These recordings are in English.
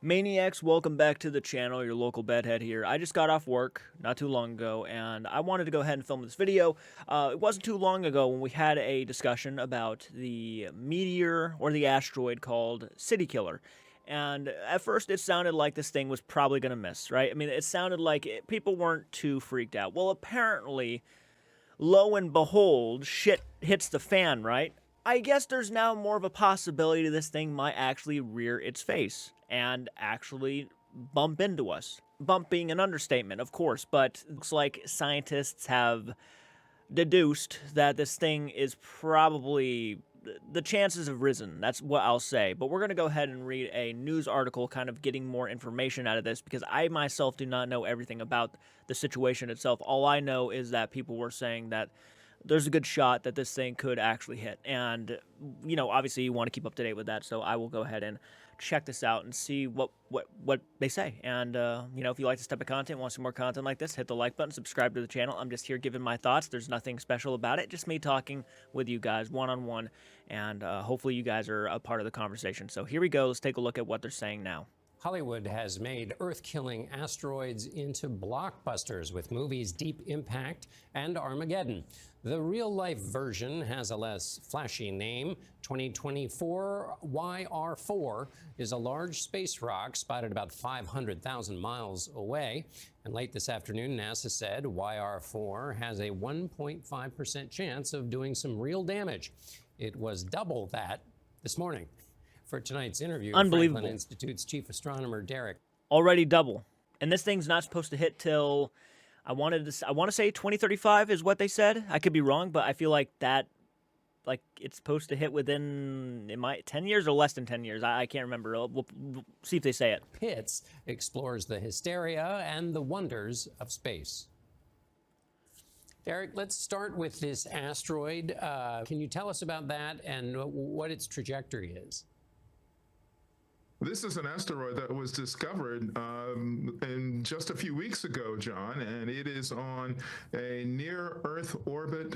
Maniacs, welcome back to the channel, your local bedhead here. I just got off work not too long ago, and I wanted to go ahead and film this video. It wasn't too long ago when we had a discussion about the meteor, or the asteroid called City Killer. And at first it sounded like this thing was probably going to miss, right? I mean, it sounded like people weren't too freaked out. Well, apparently, lo and behold, shit hits the fan, right? I guess there's now more of a possibility this thing might actually rear its face and actually bump into us. Bump being an understatement, of course, but it looks like scientists have deduced that this thing is probably, the chances have risen. That's what I'll say. But we're going to go ahead and read a news article kind of getting more information out of this, because I myself do not know everything about the situation itself. All I know is that people were saying that there's a good shot that this thing could actually hit. And, you know, obviously you want to keep up to date with that, so I will go ahead and check this out and see what they say. And, you know, if you like this type of content, want some more content like this, hit the like button, subscribe to the channel. I'm just here giving my thoughts. There's nothing special about it, just me talking with you guys one-on-one, and hopefully you guys are a part of the conversation. So here we go. Let's take a look at what they're saying now. Hollywood has made Earth-killing asteroids into blockbusters with movies Deep Impact and Armageddon. The real-life version has a less flashy name. 2024 YR4 is a large space rock spotted about 500,000 miles away. And late this afternoon, NASA said YR4 has a 1.5% chance of doing some real damage. It was double that this morning. For tonight's interview, Unbelievable. Franklin Institute's chief astronomer Derek. Already double. And this thing's not supposed to hit till, I want to say 2035 is what they said. I could be wrong, but I feel like that, like, it's supposed to hit within, 10 years or less than 10 years. I can't remember. We'll see if they say it. Pitts explores the hysteria and the wonders of space. Derek, let's start with this asteroid. Can you tell us about that and what its trajectory is? This is an asteroid that was discovered in just a few weeks ago, John, and it is on a near-Earth orbit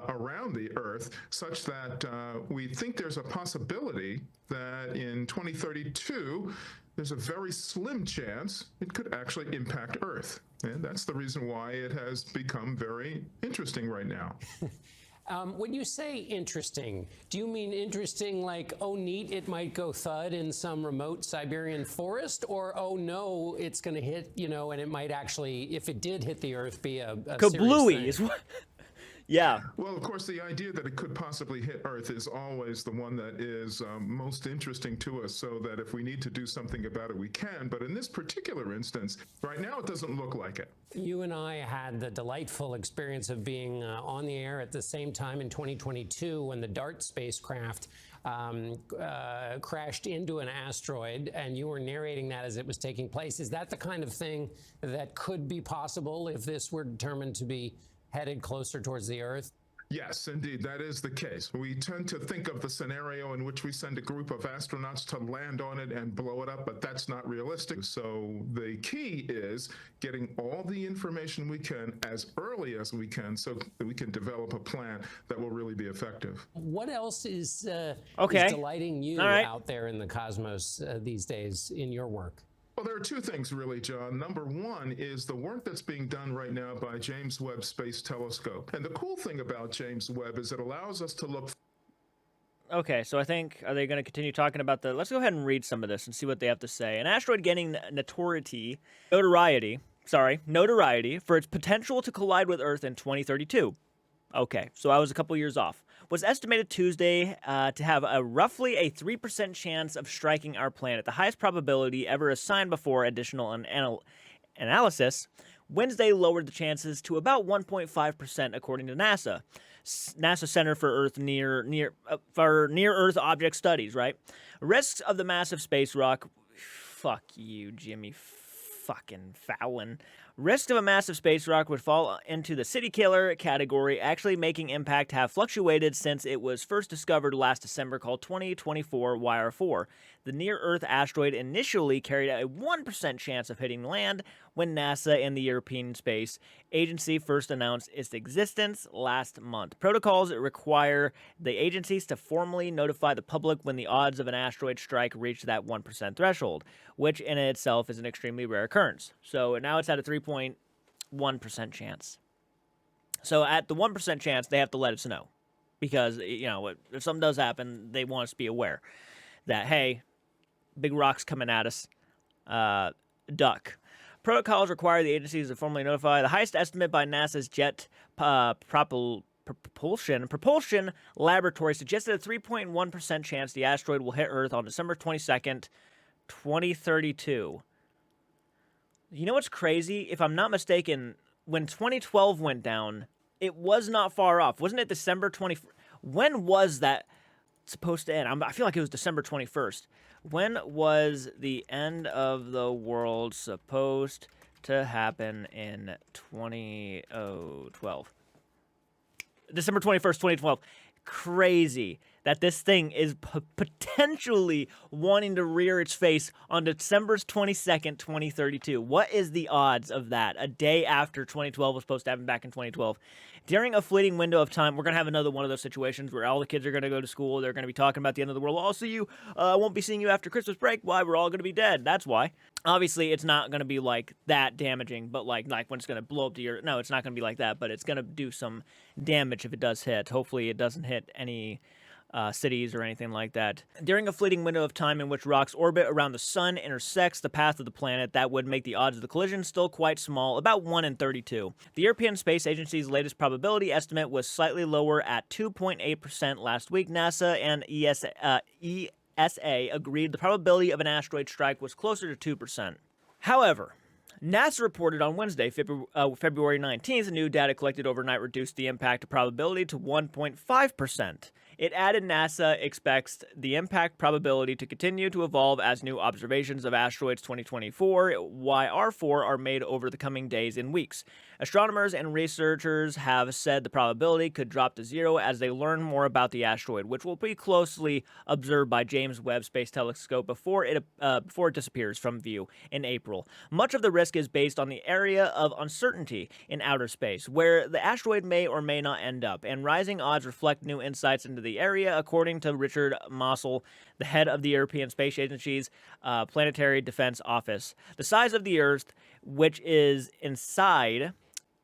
around the Earth, such that we think there's a possibility that in 2032, there's a very slim chance it could actually impact Earth. And that's the reason why it has become very interesting right now. When you say interesting, do you mean interesting like, oh, neat, it might go thud in some remote Siberian forest? Or, oh, no, it's going to hit, you know, and it might actually, if it did hit the Earth, be a Kablooey is what... Yeah. Well, of course, the idea that it could possibly hit Earth is always the one that is most interesting to us, so that if we need to do something about it, we can. But in this particular instance, right now, it doesn't look like it. You and I had the delightful experience of being on the air at the same time in 2022 when the DART spacecraft crashed into an asteroid, and you were narrating that as it was taking place. Is that the kind of thing that could be possible if this were determined to be headed closer towards the Earth? Yes, indeed, that is the case. We tend to think of the scenario in which we send a group of astronauts to land on it and blow it up, but that's not realistic. So the key is getting all the information we can as early as we can, so that we can develop a plan that will really be effective. What else is Okay. delighting you out there in the cosmos these days in your work? Well, there are two things really, John. Number one is the work that's being done right now by James Webb Space Telescope. And the cool thing about James Webb is it allows us to look... Okay, so I think, are they going to continue talking about the... Let's go ahead and read some of this and see what they have to say. An asteroid gaining notoriety for its potential to collide with Earth in 2032. Okay, so I was a couple years off. Was estimated Tuesday to have a roughly a 3% chance of striking our planet, the highest probability ever assigned before additional analysis. Wednesday lowered the chances to about 1.5%, according to NASA. NASA Center for Near Earth Object Studies, right? Risks of the massive space rock. Fuck you, Jimmy fucking Fallon. Risks of a massive space rock would fall into the city killer category, actually making impact have fluctuated since it was first discovered last December, called 2024 YR4. The near-Earth asteroid initially carried a 1% chance of hitting land, when NASA and the European Space Agency first announced its existence last month. Protocols require the agencies to formally notify the public when the odds of an asteroid strike reach that 1% threshold, which in itself is an extremely rare occurrence. So now it's at a 3.1% chance. So at the 1% chance, they have to let us know. Because, if something does happen, they want us to be aware that, hey, big rocks coming at us. Duck. Protocols require the agencies to formally notify. The highest estimate by NASA's Jet Propulsion Laboratory suggested a 3.1% chance the asteroid will hit Earth on December 22nd, 2032. You know what's crazy? If I'm not mistaken, when 2012 went down, it was not far off. Wasn't it December 20? When was that supposed to end? I feel like it was December 21st. When was the end of the world supposed to happen in 2012? December 21st, 2012. Crazy that this thing is potentially wanting to rear its face on December 22nd, 2032. What is the odds of that? A day after 2012 was supposed to happen back in 2012. During a fleeting window of time, we're going to have another one of those situations where all the kids are going to go to school. They're going to be talking about the end of the world. I'll see you. I won't be seeing you after Christmas break. Why? We're all going to be dead. That's why. Obviously, it's not going to be like that damaging, but like when it's going to blow up to your... No, it's not going to be like that, but it's going to do some damage if it does hit. Hopefully, it doesn't hit any cities or anything like that. During a fleeting window of time in which rocks orbit around the sun intersects the path of the planet, that would make the odds of the collision still quite small, about 1 in 32. The European Space Agency's latest probability estimate was slightly lower at 2.8% last week. NASA and ESA agreed the probability of an asteroid strike was closer to 2%. However, NASA reported on Wednesday, February 19th, new data collected overnight reduced the impact probability to 1.5%. It added NASA expects the impact probability to continue to evolve as new observations of asteroids 2024 YR4 are made over the coming days and weeks. Astronomers and researchers have said the probability could drop to zero as they learn more about the asteroid, which will be closely observed by James Webb Space Telescope before it disappears from view in April. Much of the risk is based on the area of uncertainty in outer space, where the asteroid may or may not end up, and rising odds reflect new insights into the area, according to Richard Mossel, the head of the European Space Agency's Planetary Defense Office. The size of the Earth, which is inside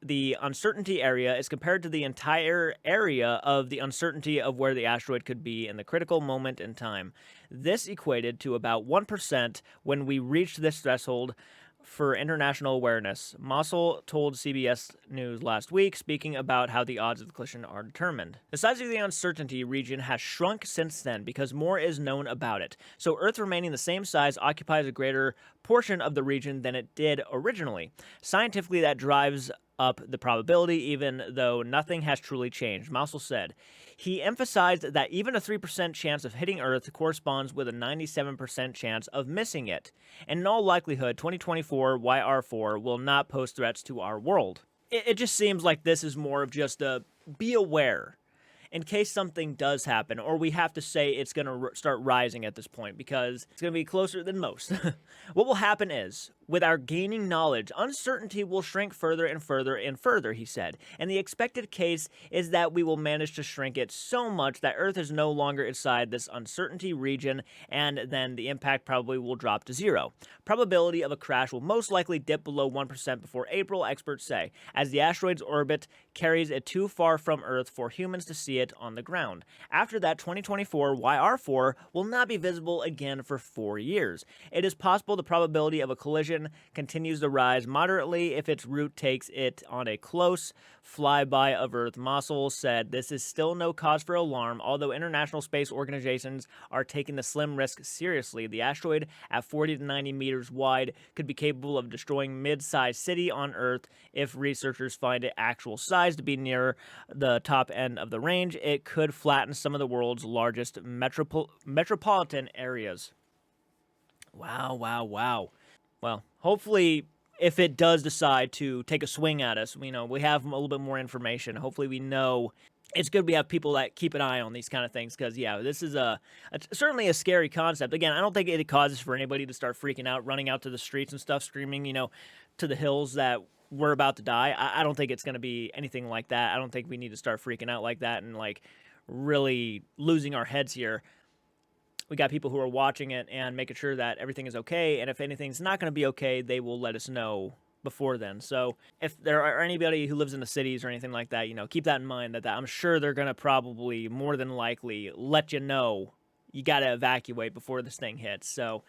the uncertainty area, is compared to the entire area of the uncertainty of where the asteroid could be in the critical moment in time. This equated to about 1% when we reached this threshold for international awareness. Mossel told CBS News last week, speaking about how the odds of the collision are determined. The size of the uncertainty region has shrunk since then because more is known about it. So Earth remaining the same size occupies a greater portion of the region than it did originally. Scientifically, that drives up the probability, even though nothing has truly changed, Mossel said. He emphasized that even a 3% chance of hitting Earth corresponds with a 97% chance of missing it. And in all likelihood, 2024 YR4 will not pose threats to our world. It just seems like this is more of just a be aware in case something does happen, or we have to say it's going to start rising at this point because it's going to be closer than most. What will happen is, with our gaining knowledge, uncertainty will shrink further and further and further, he said. And the expected case is that we will manage to shrink it so much that Earth is no longer inside this uncertainty region, and then the impact probably will drop to zero. Probability of a crash will most likely dip below 1% before April, experts say, as the asteroid's orbit carries it too far from Earth for humans to see it on the ground. After that, 2024 YR4 will not be visible again for 4 years. It is possible the probability of a collision continues to rise moderately if its route takes it on a close flyby of Earth. Mossel said this is still no cause for alarm, although international space organizations are taking the slim risk seriously. The asteroid, at 40 to 90 meters wide, could be capable of destroying mid-sized city on Earth if researchers find its actual size to be near the top end of the range. It could flatten some of the world's largest metropolitan areas. Wow, wow, wow. Well, hopefully, if it does decide to take a swing at us, we have a little bit more information. Hopefully we know. It's good we have people that keep an eye on these kind of things because, yeah, this is certainly a scary concept. Again, I don't think it causes for anybody to start freaking out, running out to the streets and stuff, screaming, to the hills that we're about to die. I don't think it's going to be anything like that. I don't think we need to start freaking out like that and like really losing our heads here. We got people who are watching it and making sure that everything is okay. And if anything's not going to be okay, they will let us know before then. So if there are anybody who lives in the cities or anything like that, you know, keep that in mind that I'm sure they're going to probably more than likely let you know you got to evacuate before this thing hits. So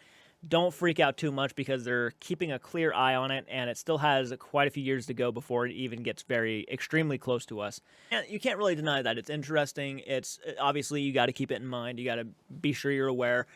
don't freak out too much because they're keeping a clear eye on it, and it still has quite a few years to go before it even gets very extremely close to us. And you can't really deny that. It's interesting. It's obviously you got to keep it in mind. You got to be sure you're aware.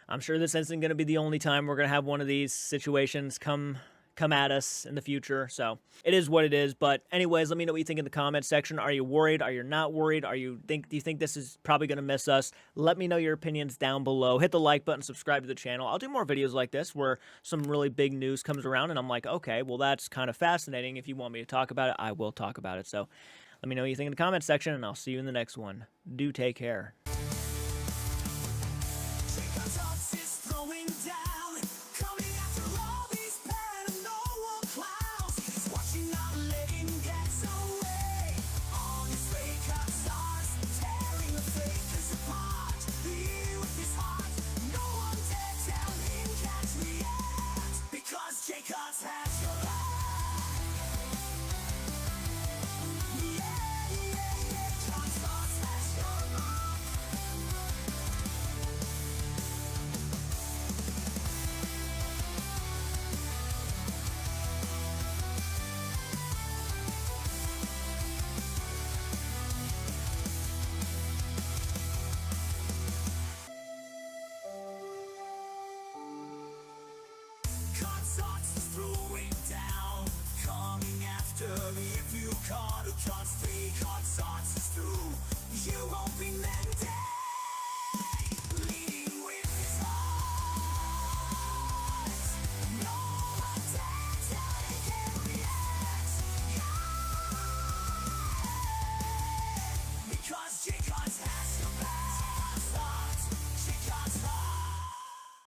I'm sure this isn't going to be the only time we're going to have one of these situations come at us in the future. So it is what it is. But anyways, let me know what you think in the comments section. Are you worried? Are you not worried? Do you think this is probably going to miss us? Let me know your opinions down below. Hit the like button, subscribe to the channel. I'll do more videos like this where some really big news comes around and I'm like, okay, well, that's kind of fascinating. If you want me to talk about it, I will talk about it. So let me know what you think in the comments section, and I'll see you in the next one. Do take care. Throwing down, coming after me. If you caught a chance, 3 hot shots is through. You won't